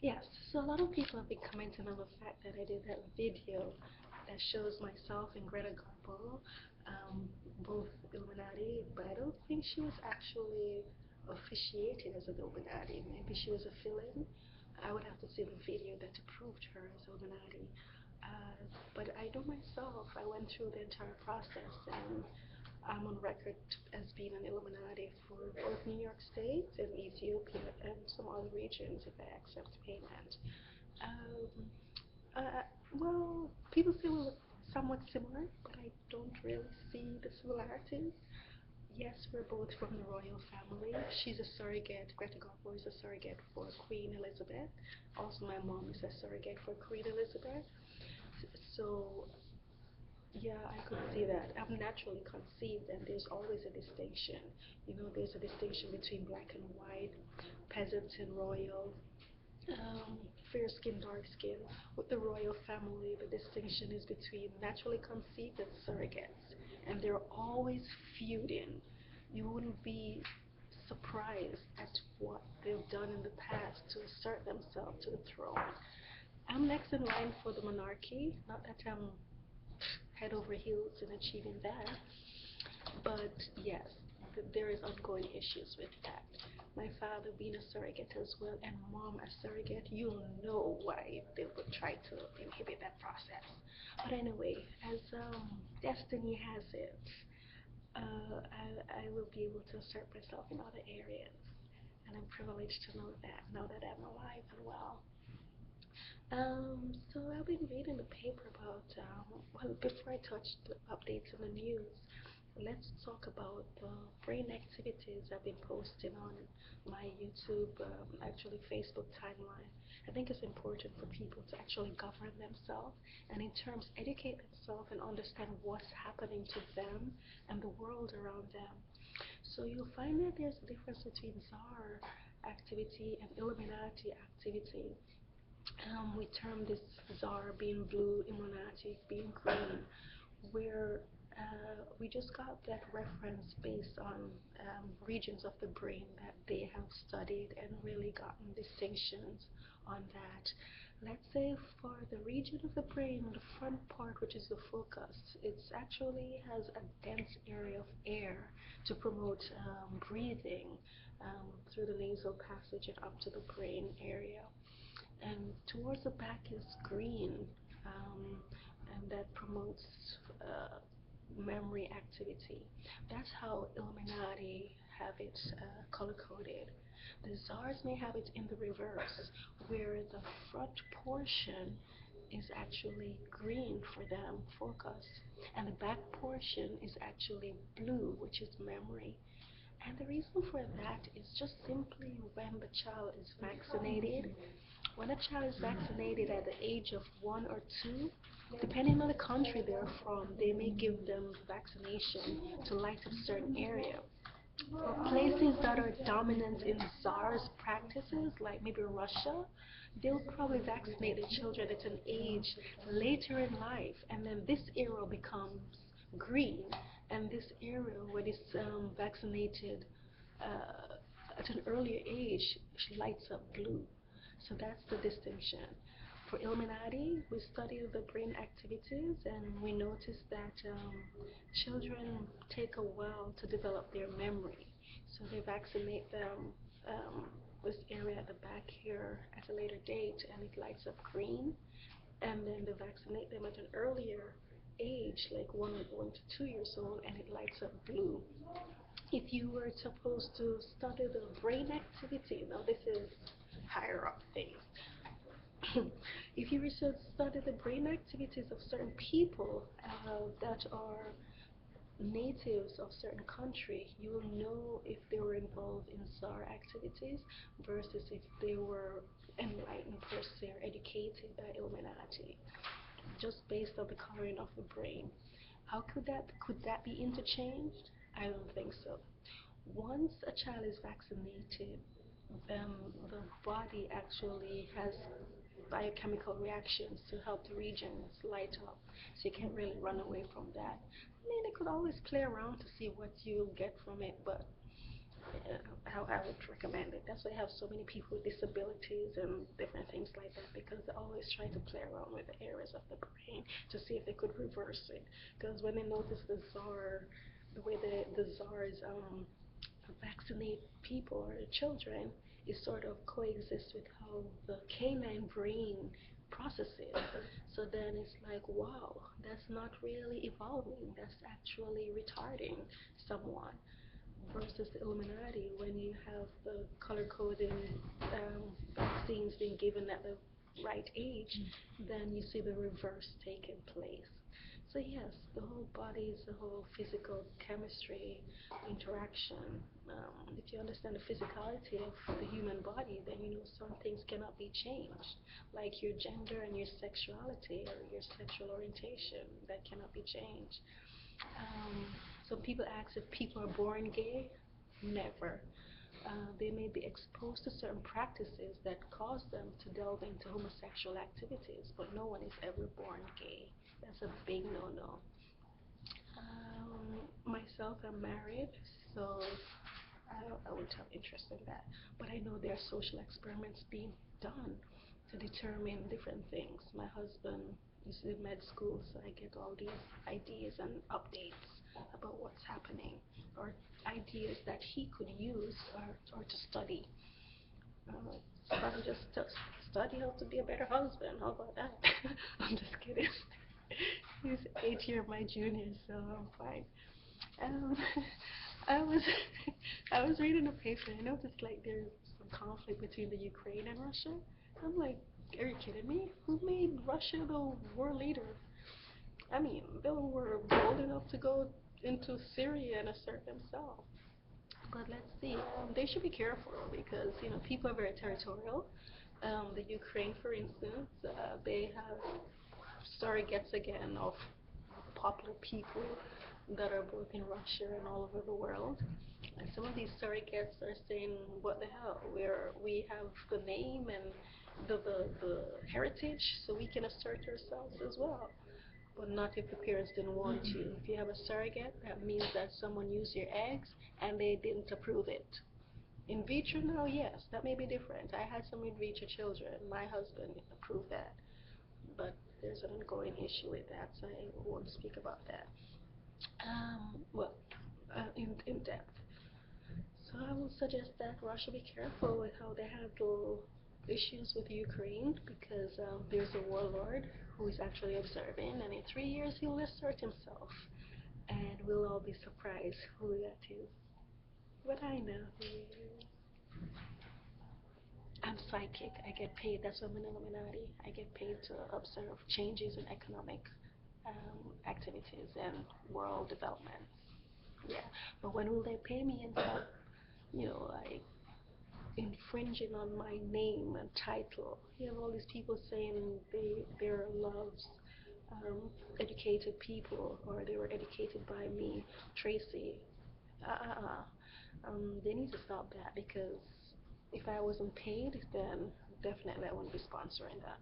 Yes, so a lot of people have been commenting on the fact that I did that video that shows myself and Greta Garbo, um, both Illuminati, but I don't think she was actually officiated as an Illuminati. Maybe she was a fill-in. I would have to see the video that proved her as Illuminati. But I know myself, I went through the entire process and I'm on record as being an Illuminati for both New York State and Ethiopia and some other regions if I accept payment. Um, well, people say we look somewhat similar, but I don't really see the similarities. Yes, we're both from the royal family. She's a surrogate. Greta Garbo is a surrogate for Queen Elizabeth. Also, my mom is a surrogate for Queen Elizabeth. So yeah, I could see that. I'm naturally conceived, and there's always a distinction. You know, there's a distinction between black and white, peasants and royal, um, fair skin, dark skin. With the royal family, the distinction is between naturally conceived and surrogates, and they're always feuding. You wouldn't be surprised at what they've done in the past to assert themselves to the throne. I'm next in line for the monarchy. Not that I'm head over heels in achieving that. But yes, there is ongoing issues with that. My father being a surrogate as well, and mom a surrogate, you'll know why they would try to inhibit that process. But anyway, as destiny has it, I will be able to assert myself in other areas, and I'm privileged to know that now that I'm alive and well. So I've been reading the paper about, well, before I touch the updates in the news, let's talk about the brain activities I've been posting on my YouTube, actually Facebook timeline. I think it's important for people to actually govern themselves and in terms educate themselves and understand what's happening to them and the world around them. So you'll find that there's a difference between Czar activity and Illuminati activity. We term this Czar being blue, Illuminati being green, where we just got that reference based on regions of the brain that they have studied and really gotten distinctions on that. Let's say for the region of the brain, the front part, which is the focus, it actually has a dense area of air to promote breathing through the nasal passage and up to the brain area, and towards the back is green, and that promotes memory activity. That's how Illuminati have it color coded. The czars may have it in the reverse, where the front portion is actually green for them, focus, and the back portion is actually blue, which is memory. And the reason for that is just simply when the child is vaccinated, when a child is vaccinated at the age of 1 or 2, depending on the country they're from, they may give them vaccination to light up certain area. For places that are dominant in SARS practices, like maybe Russia, they'll probably vaccinate the children at an age later in life, and then this era becomes green, and this era, when it's vaccinated at an earlier age, lights up blue. So that's the distinction. For Illuminati, we study the brain activities and we notice that children take a while to develop their memory. So they vaccinate them this area at the back here at a later date and it lights up green. And then they vaccinate them at an earlier age, like 1 to 2 years old, and it lights up blue. If you were supposed to study the brain activity, now this is higher up things. If you were to study the brain activities of certain people that are natives of certain country, you will know if they were involved in SAR activities versus if they were enlightened per se or educated by Illuminati, just based on the coloring of the brain. How could that be interchanged? I don't think so. Once a child is vaccinated, the body actually has biochemical reactions to help the regions light up. So you can't really run away from that. I mean, they could always play around to see what you'll get from it, but how I would recommend it. That's why I have so many people with disabilities and different things like that, because they always try to play around with the areas of the brain to see if they could reverse it. Because when they notice the Czar, the way the Czars vaccinate people or the children, it sort of coexists with how the canine brain processes. So then it's like, wow, that's not really evolving. That's actually retarding someone. Versus the Illuminati, when you have the color coding vaccines being given at the right age, then you see the reverse taking place. So yes, the whole body is the whole physical chemistry interaction. If you understand the physicality of the human body, then you know some things cannot be changed, like your gender and your sexuality or your sexual orientation, that cannot be changed. Some people ask if people are born gay. Never. They may be exposed to certain practices that cause them to delve into homosexual activities, but no one is ever born gay. That's a big no-no. Myself, I'm married, so I wouldn't have interest in that. But I know there are social experiments being done to determine different things. My husband is in med school, so I get all these ideas and updates about what's happening, or ideas that he could use or to study. Probably just to study how to be a better husband. How about that? I'm just kidding. He's 8 years my junior, so I'm fine. Um, I was I was reading a paper and I noticed like there's some conflict between the Ukraine and Russia. I'm like, are you kidding me? Who made Russia the world leader? I mean, they were bold enough to go into Syria and assert themselves. But let's see. They should be careful because people are very territorial. The Ukraine, for instance, they have surrogates again of popular people that are both in Russia and all over the world. And some of these surrogates are saying, "What the hell? We have the name and the heritage, so we can assert ourselves as well." But not if the parents didn't want to. If you have a surrogate, that means that someone used your eggs and they didn't approve it. In vitro now, yes, that may be different. I had some in vitro children. My husband approved that. But there's an ongoing issue with that, so I won't speak about that. Well, in depth. So I would suggest that Russia be careful with how they handle issues with Ukraine, because there's a warlord who is actually observing, and in 3 years he will assert himself, and we'll all be surprised who that is. But I know who he is. I'm psychic. I get paid. That's why I'm an Illuminati. I get paid to observe changes in economic activities and world development. Yeah, but when will they pay me and stop, like infringing on my name and title? You have all these people saying they're loves educated people, or they were educated by me, Tracy. They need to stop that, because if I wasn't paid, then definitely I wouldn't be sponsoring that.